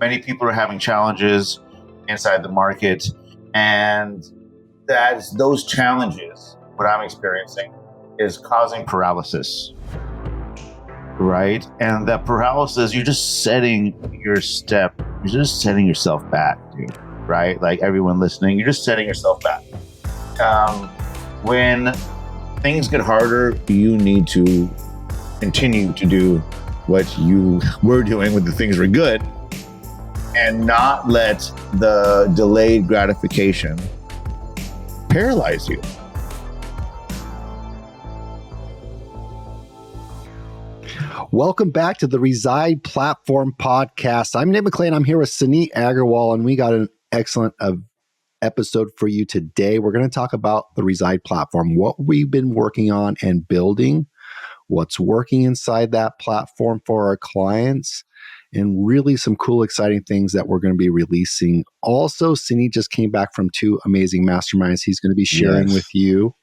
many people are having challenges inside the market, and those challenges, what I'm experiencing, is causing paralysis, right? And that paralysis, you're just setting yourself back, dude, right? Like everyone listening, you're just setting yourself back. When things get harder, you need to continue to do what you were doing when the things were good and not let the delayed gratification paralyze you. Welcome back to the Reside Platform Podcast. I'm Nick McLean. I'm here with Suneet Agarwal, and we got an excellent episode for you today. We're going to talk about the Reside platform, what we've been working on and building, what's working inside that platform for our clients, and really some cool, exciting things that we're going to be releasing. Also, Suneet just came back from 2 amazing masterminds. He's going to be sharing with you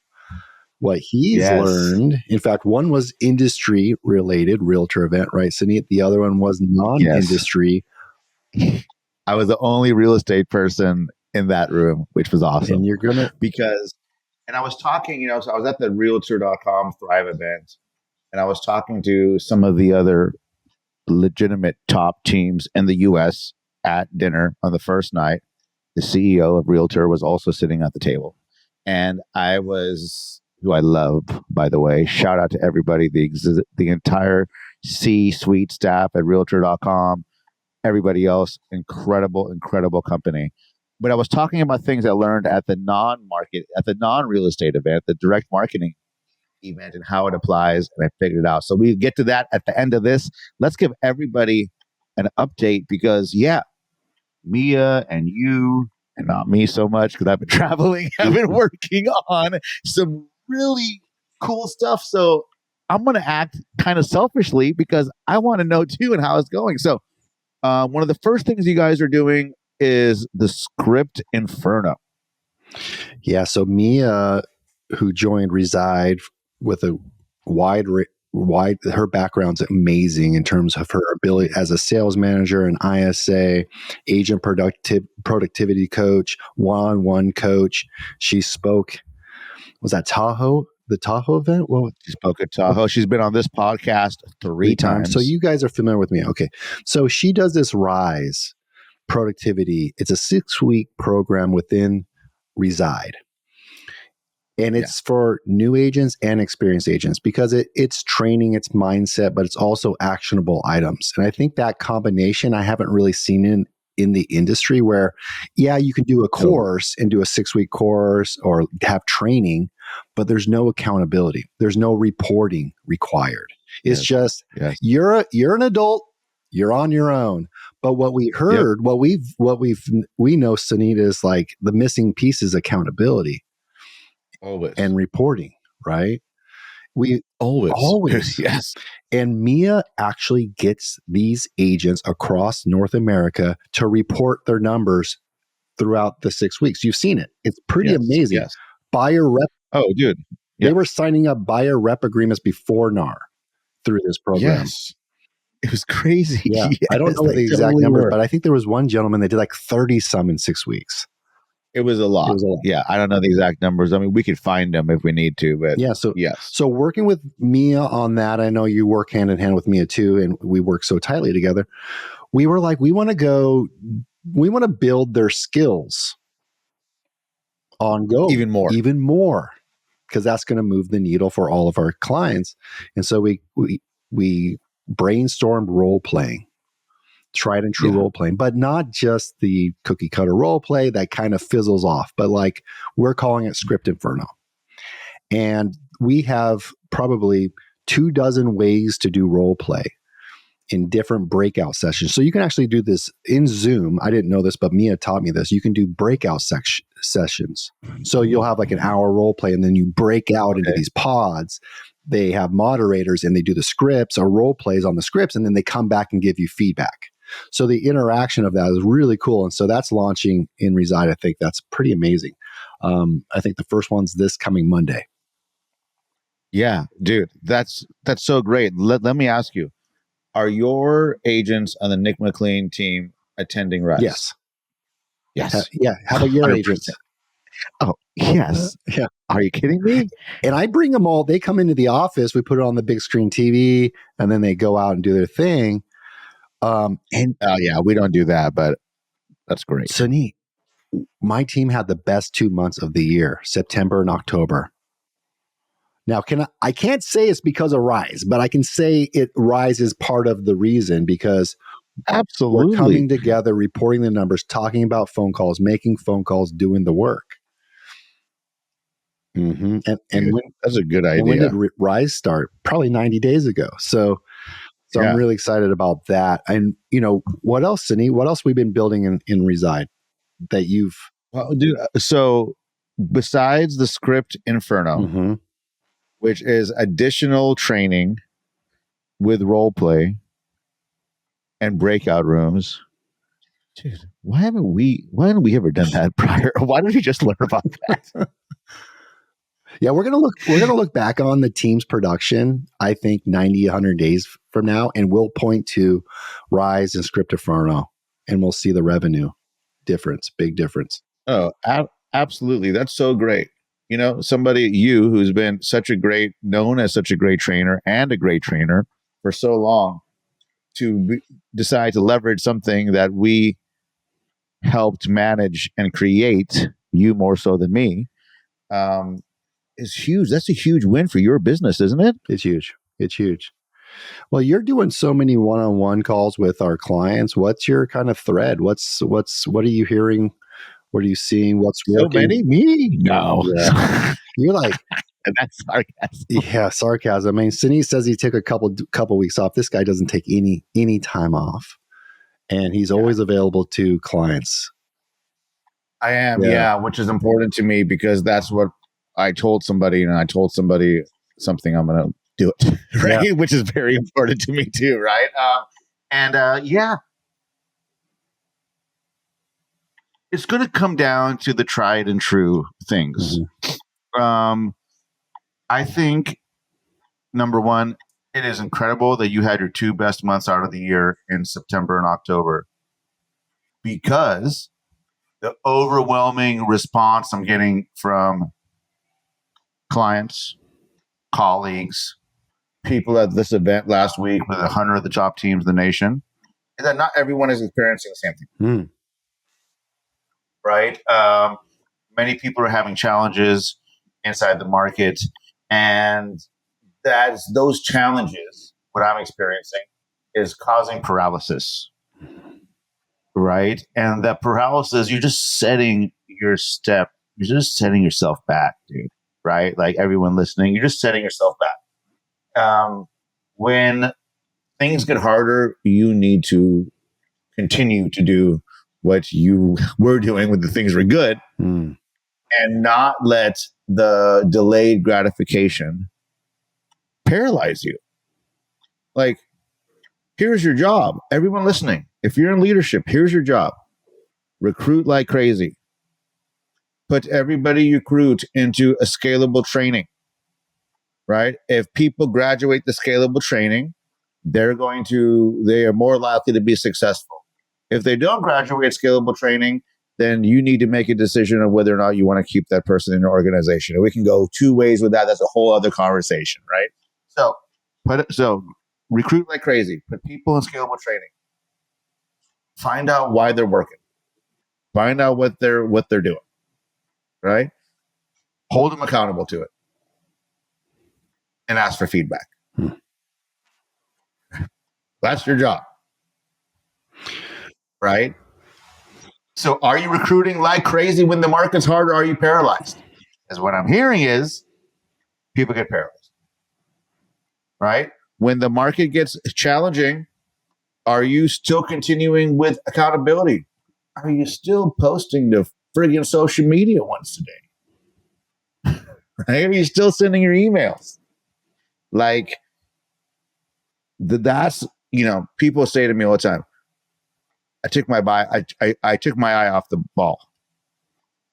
what he's learned. In fact, one was industry related, realtor event, right, Suneet? The other one was non-industry. I was the only real estate person in that room, which was awesome. And you're gonna and I was talking, so I was at the realtor.com Thrive event, and I was talking to some of the other legitimate top teams in the US at dinner on the first night. The CEO of Realtor was also sitting at the table. And who I love, by the way, shout out to everybody, the entire C-suite staff at realtor.com, everybody else, incredible company. But I was talking about things I learned at the non-real estate event, the direct marketing event, and how it applies, and I figured it out. So we get to that at the end of this. Let's give everybody an update because, Mia and you, and not me so much because I've been traveling, I've been working on some really cool stuff. So I'm going to act kind of selfishly because I want to know too and how it's going. So one of the first things you guys are doing is the script Inferno. Yeah. So Mia, who joined Reside with a wide, her background's amazing in terms of her ability as a sales manager, an ISA, agent productivity coach, one-on-one coach. She spoke, was that Tahoe? The Tahoe event? Well, she spoke at Tahoe. She's been on this podcast three times. So you guys are familiar with me. Okay. So she does this Rise productivity. It's a 6-week program within Reside. And it's for new agents and experienced agents because it's training, it's mindset, but it's also actionable items. And I think that combination I haven't really seen in the industry where, you can do a course and do a 6-week course or have training, but there's no accountability. There's no reporting required. It's just you're an adult, you're on your own. But what we heard, we know, Suneet, is like the missing piece is accountability. Always. And reporting, right? We always. Yes. And Mia actually gets these agents across North America to report their numbers throughout the 6 weeks. You've seen it. It's pretty amazing. Yes. Buyer rep. Oh, dude. They were signing up buyer rep agreements before NAR through this program. Yes. It was crazy. Yeah. I don't know the exact number, but I think there was one gentleman that did like 30 some in 6 weeks. It was a lot. Yeah, I don't know the exact numbers. I mean, we could find them if we need to, but So working with Mia on that, I know you work hand in hand with Mia too, and we work so tightly together. We were like, we want to build their skills on Go even more, because that's going to move the needle for all of our clients. And so we brainstormed role playing. Tried and true role playing, but not just the cookie cutter role play that kind of fizzles off, but like we're calling it Script Inferno. And we have probably 24 ways to do role play in different breakout sessions. So you can actually do this in Zoom. I didn't know this, but Mia taught me this. You can do breakout sessions. So you'll have like an hour role play and then you break out into these pods. They have moderators and they do the scripts or role plays on the scripts, and then they come back and give you feedback. So the interaction of that is really cool. And so that's launching in Reside. I think that's pretty amazing. I think the first one's this coming Monday. Yeah, dude, that's so great. Let me ask you, are your agents on the Nick McLean team attending Rise? Yes. Yes. Yeah. How about your 100%. agents? Oh, yes. Yeah. Are you kidding me? And I bring them all. They come into the office. We put it on the big screen TV, and then they go out and do their thing. And yeah, we don't do that, but that's great. Suneet, my team had the best 2 months of the year, September and October. Now, I can't say it's because of Rise, but I can say Rise is part of the reason, because Absolutely. we're coming together, reporting the numbers, talking about phone calls, making phone calls, doing the work. Mm-hmm. And that's a good idea. And when did Rise start? Probably 90 days ago. So I'm really excited about that. And what else, Suneet? What else we've been building in Reside that you've? Well, dude, so besides the script Inferno, Mm-hmm. which is additional training with role play and breakout rooms. Dude, why haven't we ever done that prior? Why did we just learn about that? Yeah, we're gonna look back on the team's production, I think 90, 100 days from now, and we'll point to Rise and Script Inferno, and we'll see the revenue difference, big difference. Oh, absolutely. That's so great. Somebody, who's been known as such a great trainer and a great trainer for so long, to decide to leverage something that we helped manage and create, you more so than me, is huge. That's a huge win for your business, isn't it? It's huge. It's huge. Well, you're doing so many one-on-one calls with our clients. What's your kind of thread? What are you hearing? What are you seeing? What's working? So many? Me? No. Yeah. You're like, and that's sarcasm. Yeah, sarcasm. I mean, Suneet says he took a couple weeks off. This guy doesn't take any time off, and he's always available to clients. I am, which is important to me, because that's what I told somebody, and I told somebody something, I'm going to do it, right? Yeah. Which is very important to me too, right? It's going to come down to the tried and true things. Mm-hmm. I think, number one, it is incredible that you had your 2 best months out of the year in September and October, because the overwhelming response I'm getting from clients, colleagues, people at this event last week with 100 of the top teams in the nation, is that not everyone is experiencing the same thing. Right? Many people are having challenges inside the market, and those challenges, what I'm experiencing, is causing paralysis. Right? And that paralysis, you're just setting yourself back, dude. Right? Like everyone listening, you're just setting yourself back. When things get harder, you need to continue to do what you were doing when the things were good, and not let the delayed gratification paralyze you. Like, here's your job. Everyone listening, if you're in leadership, here's your job. Recruit like crazy. Put everybody you recruit into a scalable training, right? If people graduate the scalable training, they are more likely to be successful. If they don't graduate scalable training, then you need to make a decision on whether or not you want to keep that person in your organization. And we can go 2 ways with that. That's a whole other conversation, right? So recruit like crazy. Put people in scalable training. Find out why they're working. Find out what they're doing, right? Hold them accountable to it, and ask for feedback. That's your job, right? So are you recruiting like crazy when the market's hard, or are you paralyzed? Because what I'm hearing is people get paralyzed, right? When the market gets challenging, are you still continuing with accountability? Are you still posting to friggin' social media once a day? Right? Are you still sending your emails? Like, that's, people say to me all the time, I took my eye off the ball.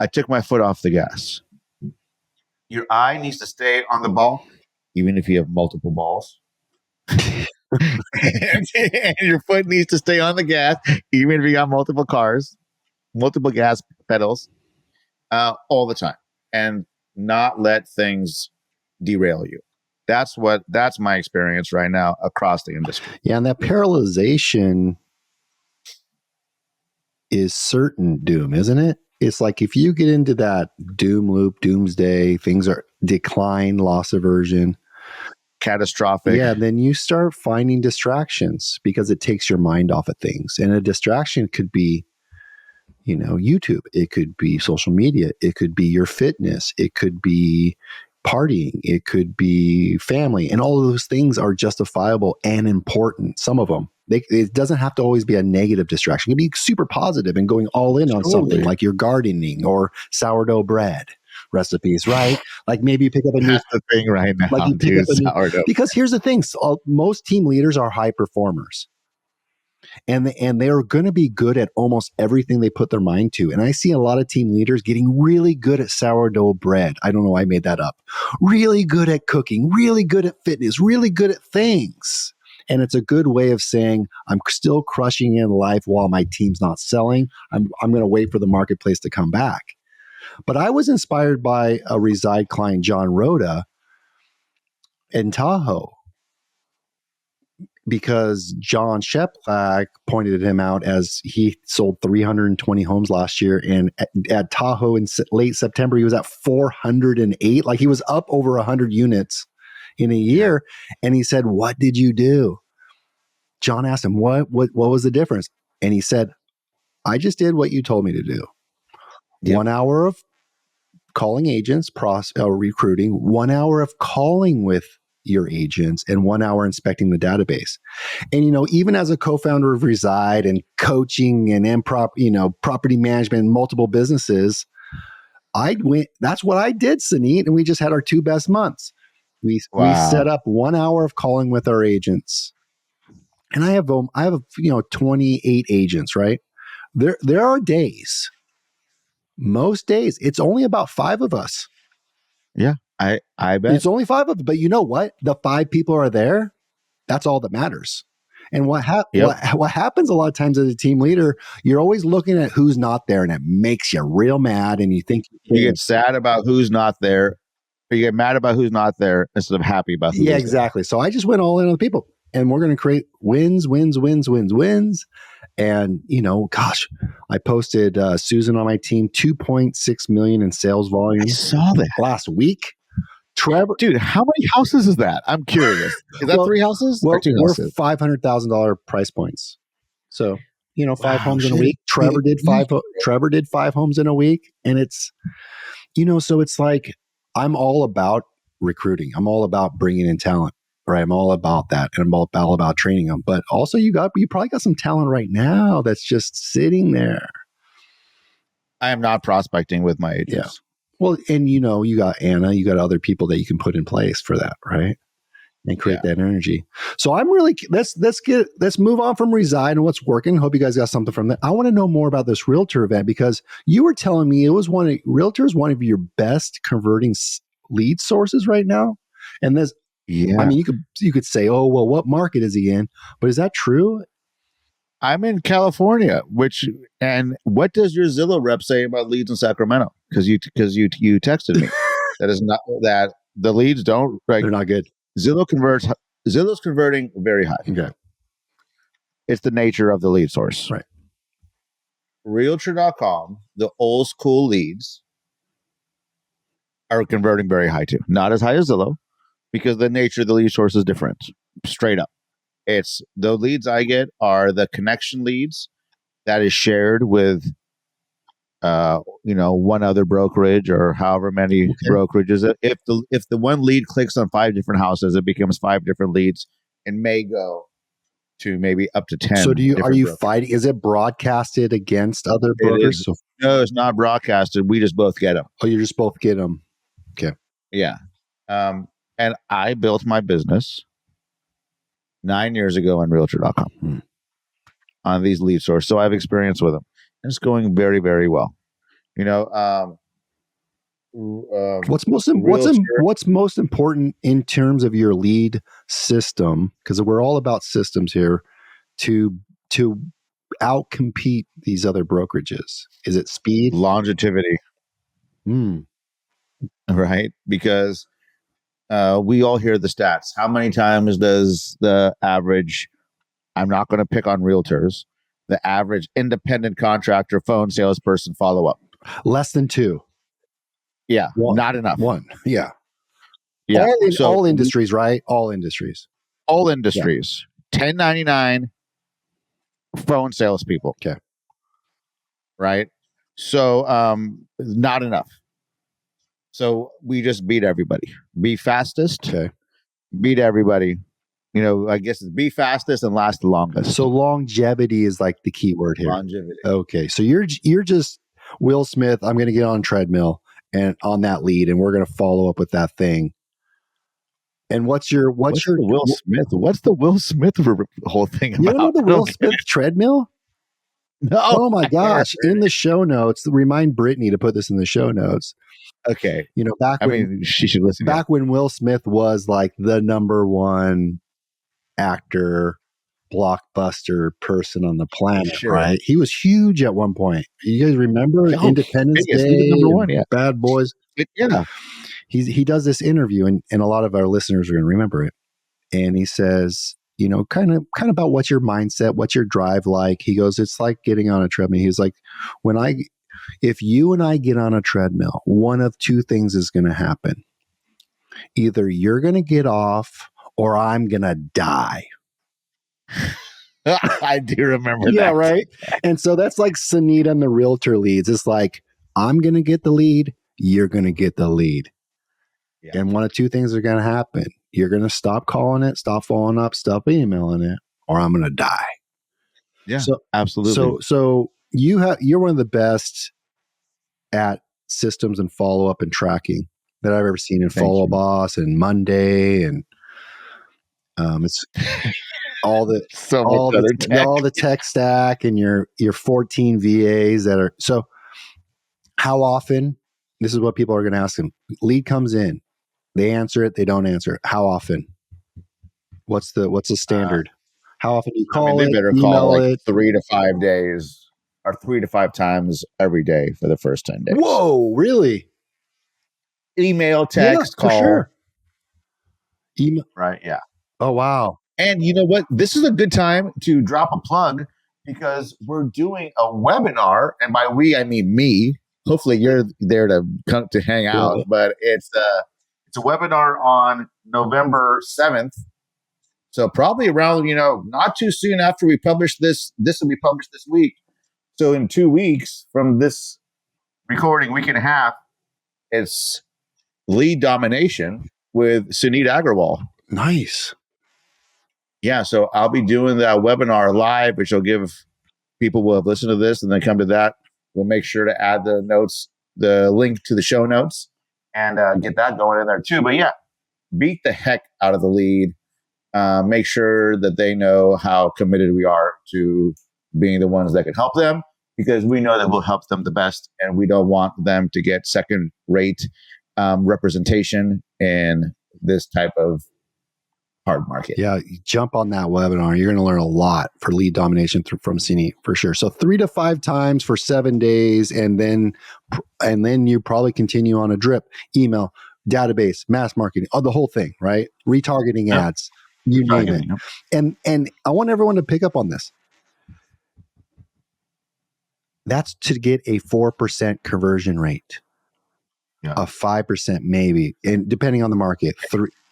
I took my foot off the gas. Your eye needs to stay on the ball, even if you have multiple balls. and your foot needs to stay on the gas, even if you got multiple cars, multiple gas pedals, all the time, and not let things derail you. That's my experience right now across the industry. Yeah, and that parallelization is certain doom, isn't it? It's like if you get into that doom loop, doomsday, things are decline, loss aversion, catastrophic. Yeah, then you start finding distractions because it takes your mind off of things. And a distraction could be, YouTube. It could be social media. It could be your fitness. It could be partying. It could be family. And all of those things are justifiable and important. Some of them. It doesn't have to always be a negative distraction. It can be super positive and going all in on something like your gardening or sourdough bread recipes, right? Like maybe you pick up a new the thing right now. Like you pick up sourdough. Because here's the thing: most team leaders are high performers, and they are going to be good at almost everything they put their mind to. And I see a lot of team leaders getting really good at sourdough bread. I don't know, I made that up. Really good at cooking, really good at fitness, really good at things. And it's a good way of saying, I'm still crushing in life while my team's not selling. I'm going to wait for the marketplace to come back. But I was inspired by a Reside client, John Rhoda, in Tahoe, because John Sheplak pointed him out as he sold 320 homes last year. And at Tahoe in late September, he was at 408. Like he was up over 100 units in a year. And he said, "What did you do?" John asked him, what was the difference? And he said, "I just did what you told me to do. Yep. 1 hour of calling agents, recruiting, 1 hour of calling with your agents, and 1 hour inspecting the database." And, even as a co-founder of Reside and coaching and property management and multiple businesses, that's what I did, Suneet. And we just had our 2 best months. We set up 1 hour of calling with our agents. And I have 28 agents, right? There are days, most days, it's only about 5 of us. Yeah, I bet. It's only 5 of them. But you know what? The 5 people are there. That's all that matters. And what happens a lot of times as a team leader, you're always looking at who's not there, and it makes you real mad. And you think you get sad about who's not there, or you get mad about who's not there instead of happy about who's there. Exactly. So I just went all in on the people, and we're going to create wins. And, I posted Susan on my team, 2.6 million in sales volume. I saw that last week. Trevor, dude, how many houses is that? I'm curious. Is that 3 houses or 2 houses? We're $500,000 price points. So, 5 homes in a week. Trevor did 5 homes in a week. And it's, so it's like, I'm all about recruiting. I'm all about bringing in talent, right? I'm all about that. And I'm all about training them. But also you probably got some talent right now that's just sitting there. I am not prospecting with my agents. Yeah. Well, and you got Anna, you got other people that you can put in place for that, right? And create that energy. So I'm really let's move on from Reside and what's working. Hope you guys got something from that. I want to know more about this realtor event, because you were telling me realtor is one of your best converting lead sources right now. And there's, I mean, you could say, oh, well, what market is he in? But is that true? I'm in California, and what does your Zillow rep say about leads in Sacramento? Because you texted me that is not that the leads don't, like, they're not good. Zillow's converting very high. Okay. It's the nature of the lead source. Right. Realtor.com, the old school leads are converting very high too. Not as high as Zillow, because the nature of the lead source is different. Straight up. It's the leads I get are the connection leads that is shared with, one other brokerage or however many brokerages. If the one lead clicks on 5 different houses, it becomes 5 different leads and may go to maybe up to 10. So are you fighting? Is it broadcasted against other brokers? No, it's not broadcasted. We just both get them. Oh, you just both get them. Okay. Yeah. And I built my business 9 years ago on Realtor.com on these lead sources. So I have experience with them. And it's going very, very well. What's most important in terms of your lead system? Because we're all about systems here. To outcompete these other brokerages, is it speed? Longevity, Mm. right? Because we all hear the stats. How many times does the average, I'm not going to pick on realtors, the average independent contractor phone salesperson follow up? Less than 2. Yeah, One. not enough. Yeah. Yeah. All industries, right? All industries. 1099 phone salespeople. Okay. Right. So not enough. So we just beat everybody. Be fastest. Okay. Beat everybody. I guess it's be fastest and last the longest. So longevity is like the key word here. Longevity. Okay. So you're just Will Smith. I'm going to get on a treadmill and on that lead, and we're going to follow up with that thing. And what's your the Will Smith? What's the Will Smith whole thing about? You don't know the Will Smith treadmill? No. Oh my gosh! In the show notes, remind Brittany to put this in the show notes. Okay. She should listen. Back when Will Smith was like the number one actor, blockbuster person on the planet, Sure. right? He was huge at one point. You guys remember Independence Day? He was number one, yeah. Bad Boys. Yeah. He does this interview, and a lot of our listeners are going to remember it. And he says, kind of about what's your mindset, what's your drive like. He goes, it's like getting on a treadmill. He's like, if you and I get on a treadmill, one of two things is going to happen. Either you're going to get off or I'm going to die. I do remember that. Yeah, right. And so that's like Suneet and the realtor leads. It's like, I'm going to get the lead. You're going to get the lead. Yeah. And one of two things are going to happen. You're going to stop calling it, stop following up, stop emailing it, or I'm going to die. Yeah, so, absolutely. So you're one of the best at systems and follow up and tracking that I've ever seen in Follow Boss and Monday, and it's all the tech stack and your 14 VAs that are. So how often? This is what people are going to ask him. Lead comes in, they answer it, they don't answer it. How often? What's the standard? How often do you call they better call like 3 to 5 days or 3 to 5 times every day for the first 10 days. Whoa, really? Email, text, call. For sure. Right, yeah. Oh, wow. And you know what? This is a good time to drop a plug because we're doing a webinar, and by we, I mean me. Hopefully you're there to come to hang out, but it's a webinar on November 7th. So probably around, not too soon after we publish this will be published this week. So in 2 weeks from this recording, week and a half, it's lead domination with Suneet Agrawal. Nice. Yeah. So I'll be doing that webinar live, which will give people will have listened to this and then come to that. We'll make sure to add the notes, the link to the show notes, and get that going in there too. But yeah, beat the heck out of the lead. Make sure that they know how committed we are to being the ones that can help them, because we know that we'll help them the best, and we don't want them to get second-rate representation in this type of hard market. Yeah, you jump on that webinar. You're going to learn a lot for lead domination from Suneet for sure. So 3 to 5 times for 7 days, and then you probably continue on a drip, email, database, mass marketing, the whole thing, right? Retargeting ads, you name it. And I want everyone to pick up on this. That's to get a 4% conversion rate, a 5% maybe, and depending on the market,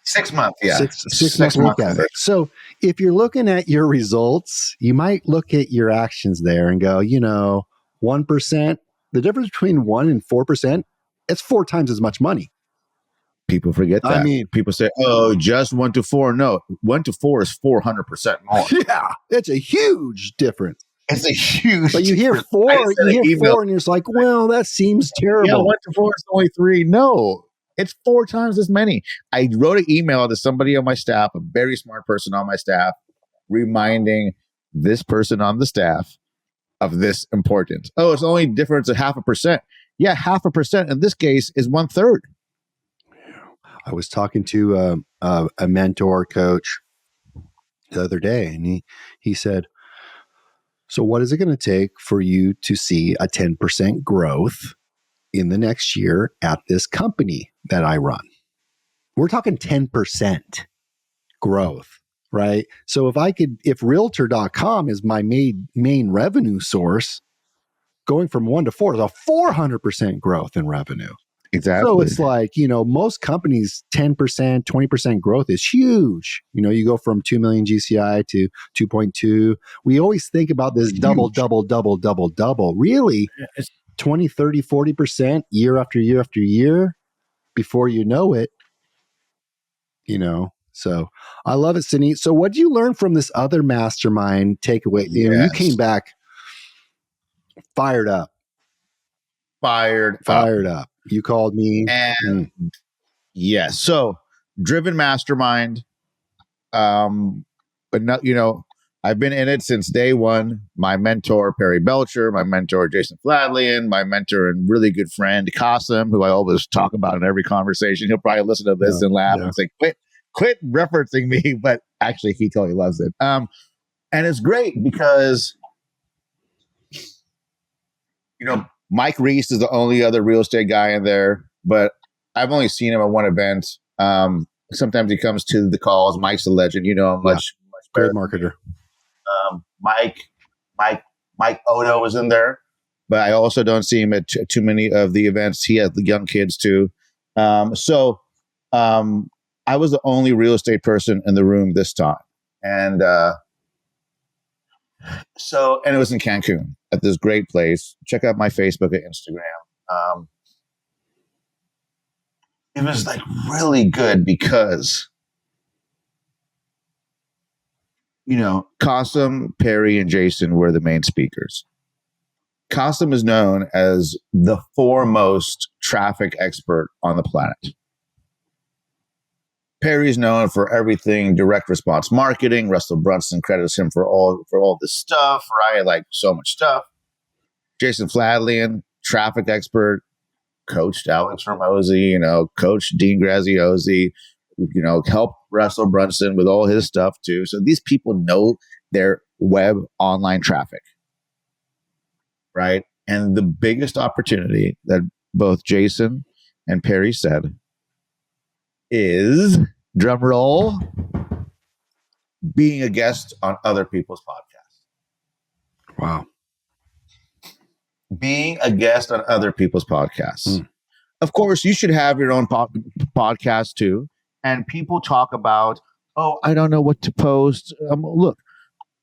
6 months, yeah. Six month average. So if you're looking at your results, you might look at your actions there and go, 1%, the difference between 1 and 4%, it's 4 times as much money. People forget that. I mean, people say, just 1 to 4. No, 1 to 4 is 400% more. Yeah, it's a huge difference. It's a huge. But you hear 4, and you're just like, well, that seems terrible. Yeah, 1 to 4 is only 3. No, it's 4 times as many. I wrote an email to somebody on my staff, a very smart person on my staff, reminding this person on the staff of this importance. Oh, it's only difference of 0.5%. Yeah, 0.5%. In this case, is 1/3. I was talking to a mentor coach the other day, and he said, so what is it going to take for you to see a 10% growth in the next year at this company that I run? We're talking 10% growth, right? So if realtor.com is my main revenue source, going from 1 to 4 is a 400% growth in revenue. Exactly. So it's like, most companies, 10%, 20% growth is huge. You go from 2 million GCI to 2.2. We always think about this double. Really, It's 20, 30, 40% year after year after year before you know it, So I love it, Suneet. So what did you learn from this other mastermind takeaway? You came back fired up. Fired up. You called me. And yes. So driven mastermind. But not, I've been in it since day one. My mentor, Perry Belcher, my mentor, Jason Fladlian, my mentor and really good friend, Qasim, who I always talk about in every conversation. He'll probably listen to this and laugh and say, quit referencing me. But actually, he totally loves it. And it's great because, Mike Reese is the only other real estate guy in there, but I've only seen him at one event. Sometimes he comes to the calls. Mike's a legend, much great marketer. Mike Odo was in there, but I also don't see him at too many of the events. He has the young kids too. So I was the only real estate person in the room this time. And it was in Cancun at this great place. Check out my Facebook and Instagram. It was like really good because, Qasim, Perry, and Jason were the main speakers. Qasim is known as the foremost traffic expert on the planet. Perry's known for everything direct response marketing. Russell Brunson credits him for all this stuff, right? Like so much stuff. Jason Fladlian, traffic expert, coached Alex Ramosi, coached Dean Graziosi, helped Russell Brunson with all his stuff too. So these people know their web online traffic, right? And the biggest opportunity that both Jason and Perry said is, drum roll, being a guest on other people's podcasts. Wow. Being a guest on other people's podcasts. Of course, you should have your own podcast too. And people talk about, I don't know what to post. Look,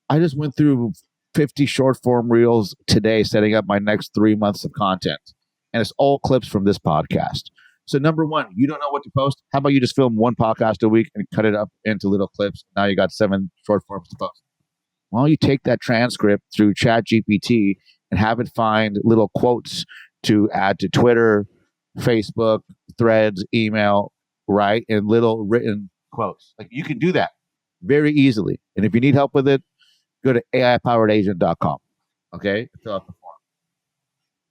I just went through 50 short form reels today, setting up my next 3 months of content. And it's all clips from this podcast. So number one, you don't know what to post. How about you just film one podcast a week and cut it up into little clips? Now you got 7 short forms to post. Why don't you take that transcript through ChatGPT and have it find little quotes to add to Twitter, Facebook, Threads, email, right? And little written quotes. Like you can do that very easily. And if you need help with it, go to aipoweredagent.com. Okay? Fill out the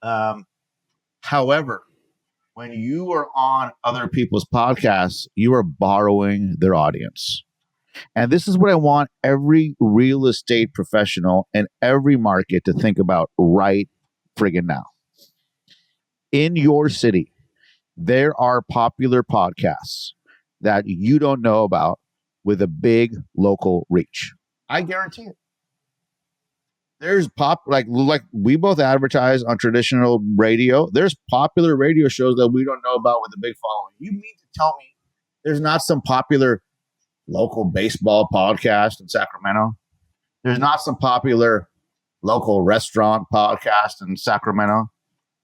form. However, when you are on other people's podcasts, you are borrowing their audience. And this is what I want every real estate professional in every market to think about right friggin' now. In your city, there are popular podcasts that you don't know about with a big local reach. I guarantee it. There's like we both advertise on traditional radio. There's popular radio shows that we don't know about with a big following. You mean to tell me there's not some popular local baseball podcast in Sacramento? There's not some popular local restaurant podcast in Sacramento?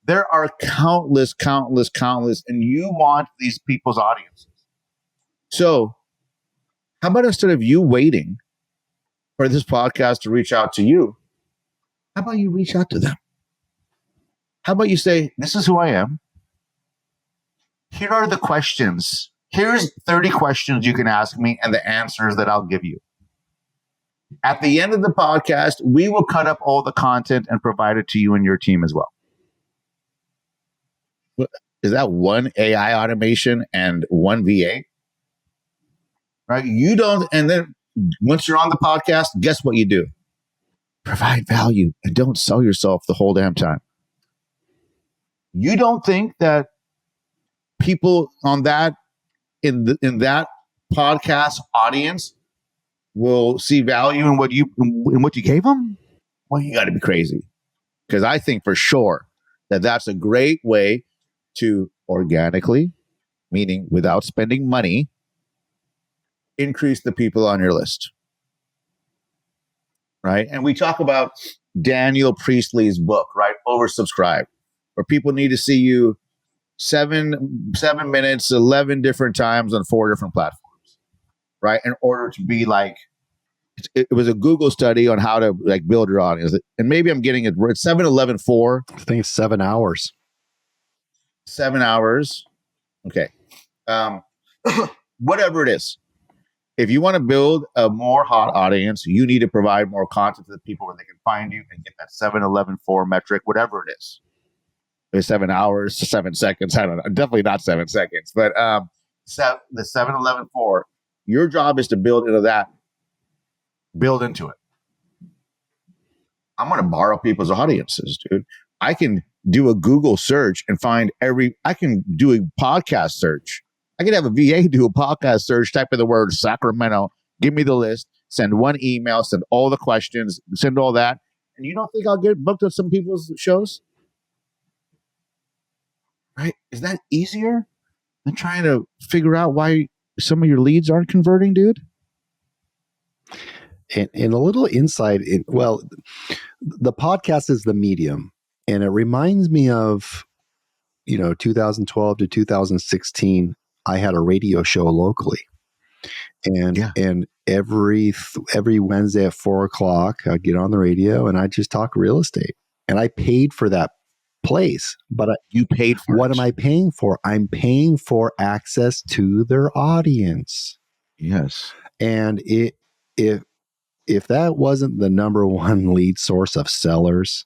There are countless, and you want these people's audiences. So how about instead of you waiting for this podcast to reach out to you, how about you reach out to them? How about you say, this is who I am. Here are the questions. Here's 30 questions you can ask me and the answers that I'll give you. At the end of the podcast, we will cut up all the content and provide it to you and your team as well. Is that one AI automation and one VA? Right? You don't, and then once you're on the podcast, guess what you do? Provide value and don't sell yourself the whole damn time. You don't think that people on that in that podcast audience will see value in what you gave them? Well, you got to be crazy, because I think for sure that that's a great way to organically, meaning without spending money, increase the people on your list. Right? And we talk about Daniel Priestley's book, right? Oversubscribed, where people need to see you 7 minutes, 11 different times on 4 different platforms, right? In order to be like, it was a Google study on how to like build your audience. And maybe I'm getting it. It's 7, 11, 4. I think it's 7 hours. 7 hours. Okay. Whatever it is. If you want to build a more hot audience, you need to provide more content to the people where they can find you and get that 7, 11, 4 metric, whatever it is. It's 7 hours, 7 seconds. I don't know. Definitely not 7 seconds, but the 7, 11, 4. Your job is to build into that. Build into it. I'm going to borrow people's audiences, dude. I can do a Google search and find I can do a podcast search. I could have a VA do a podcast search, type in the word Sacramento, give me the list, send one email, send all the questions, send all that. And you don't think I'll get booked on some people's shows? Right? Is that easier than trying to figure out why some of your leads aren't converting, dude? And a little insight, the podcast is the medium. And it reminds me of, 2012 to 2016, I had a radio show locally. And every Wednesday at 4:00, I'd get on the radio and I'd just talk real estate. And I paid for that place. But you paid for what am I paying for? I'm paying for access to their audience. Yes. And if that wasn't the number one lead source of sellers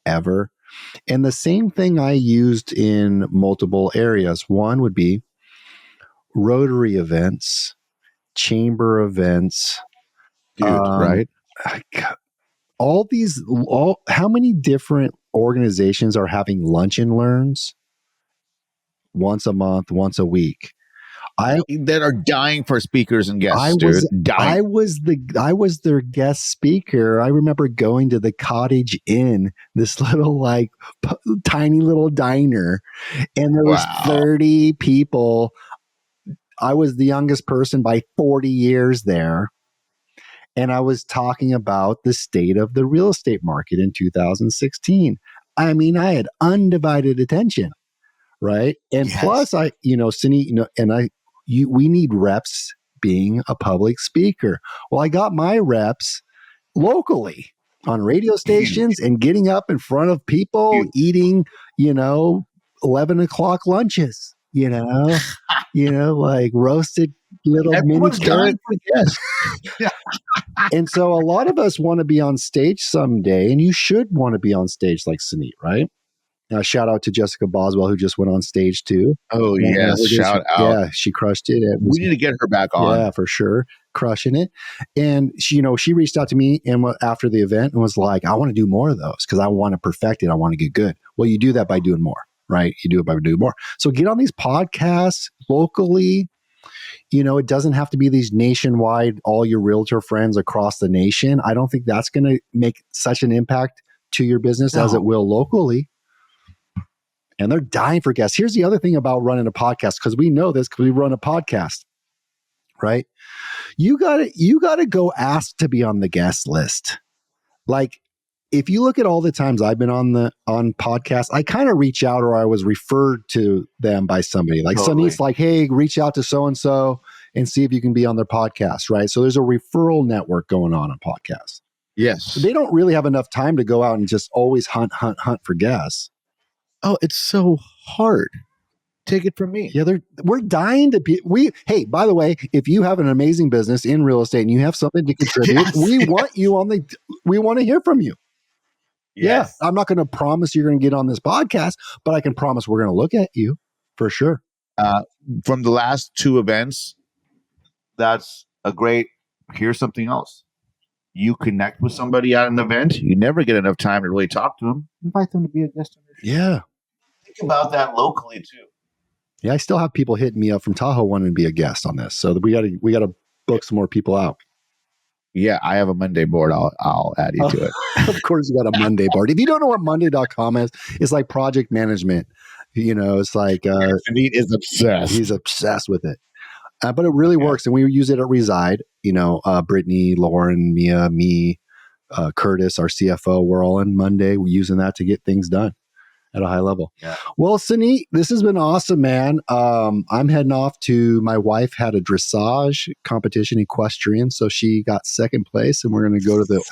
ever, and the same thing I used in multiple areas. One would be Rotary events, chamber events, dude, right? How many different organizations are having lunch and learns once a month, once a week? That are dying for speakers and guests. I was their guest speaker. I remember going to the Cottage Inn, this little tiny little diner, and there was 30 people. I was the youngest person by 40 years there. And I was talking about the state of the real estate market in 2016. I mean, I had undivided attention, right? And plus Suneet, we need reps being a public speaker. Well, I got my reps locally on radio stations and getting up in front of people eating, 11 o'clock lunches, like roasted little mini carrots. And so a lot of us want to be on stage someday, and you should want to be on stage like Suneet, right? Shout out to Jessica Boswell, who just went on stage too. Oh, yes. Shout out. Yeah, she crushed it. We need to get her back on. Yeah, for sure. Crushing it. And she reached out to me after the event and was like, I want to do more of those because I want to perfect it. I want to get good. Well, you do that by doing more, right? You do it by doing more. So get on these podcasts locally. It doesn't have to be these nationwide, all your realtor friends across the nation. I don't think that's going to make such an impact to your business as it will locally. And they're dying for guests. Here's the other thing about running a podcast, because we know this because we run a podcast, right? You gotta go ask to be on the guest list. Like, if you look at all the times I've been on podcasts, I kind of reach out or I was referred to them by somebody. Like Suneet's like, hey, reach out to so-and-so and see if you can be on their podcast, right? So there's a referral network going on podcasts. Yes. They don't really have enough time to go out and just always hunt for guests. Oh, it's so hard. Take it from me. Yeah, we're dying to be. Hey, by the way, if you have an amazing business in real estate and you have something to contribute, we want you on we want to hear from you. Yes. Yeah, I'm not going to promise you're going to get on this podcast, but I can promise we're going to look at you for sure. From the last 2 events, that's a great. Here's something else. You connect with somebody at an event, you never get enough time to really talk to them. Invite them to be a guest on your show. Yeah. Think about that locally too. Yeah, I still have people hitting me up from Tahoe wanting to be a guest on this. So we got to book some more people out. Yeah, I have a Monday board. I'll add you to it. Of course, you got a Monday board. If you don't know what Monday.com is, it's like project management. It's like Suneet is obsessed. He's obsessed with it. But it really works. And we use it at Reside. Brittany, Lauren, Mia, me, Curtis, our CFO, we're all on Monday. We're using that to get things done at a high level. Yeah. Well, Suneet, this has been awesome, man. I'm heading off my wife had a dressage competition, equestrian. So she got second place, and we're going to go to the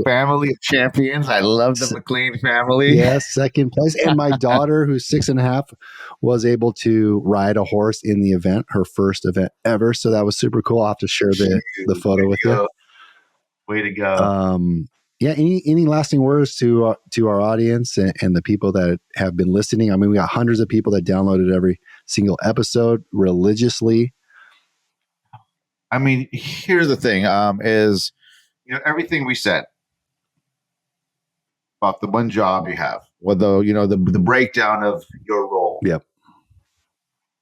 family of champions. I love the McLean family. Yes, second place. And my daughter, who's 6.5, was able to ride a horse in the event, her first event ever. So that was super cool. I'll have to share the photo with you. Way to go. Yeah. Any lasting words to our audience and the people that have been listening? I mean, we got hundreds of people that downloaded every single episode religiously. I mean, here's the thing: is everything we said about the one job you have, whether the breakdown of your role. Yep.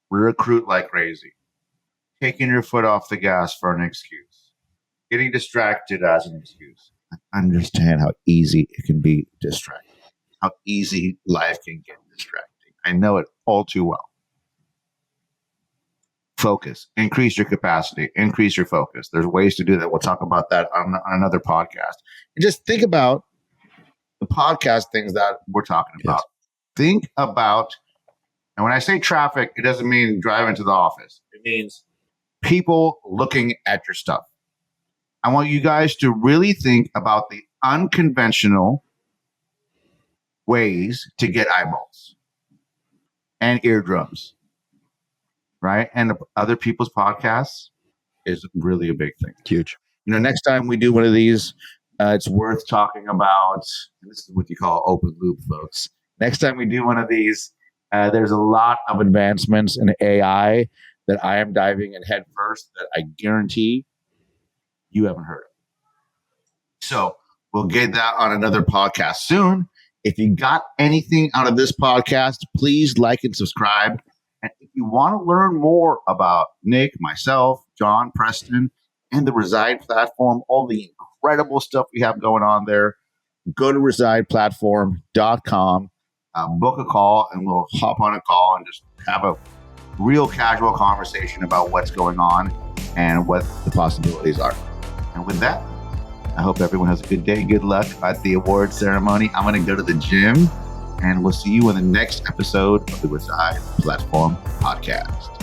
Recruit like crazy, taking your foot off the gas for an excuse, getting distracted as an excuse. I understand how easy it can be distracting, how easy life can get distracting. I know it all too well. Focus, increase your capacity, increase your focus. There's ways to do that. We'll talk about that on another podcast. And just think about the podcast things that we're talking about. Yes. Think about, and when I say traffic, it doesn't mean driving to the office. It means people looking at your stuff. I want you guys to really think about the unconventional ways to get eyeballs and eardrums, right? And other people's podcasts is really a big thing. Huge. Next time we do one of these, it's worth talking about. This is what you call open loop, folks. Next time we do one of these, there's a lot of advancements in AI that I am diving in head first that I guarantee you haven't heard of. So we'll get that on another podcast soon. If you got anything out of this podcast, please like and subscribe. And if you want to learn more about Nick, myself, John, Preston, and the Reside platform, all the incredible stuff we have going on there, go to resideplatform.com, book a call, and we'll hop on a call and just have a real casual conversation about what's going on and what the possibilities are. And with that, I hope everyone has a good day. Good luck at the award ceremony. I'm going to go to the gym, and we'll see you in the next episode of the Reside Platform Podcast.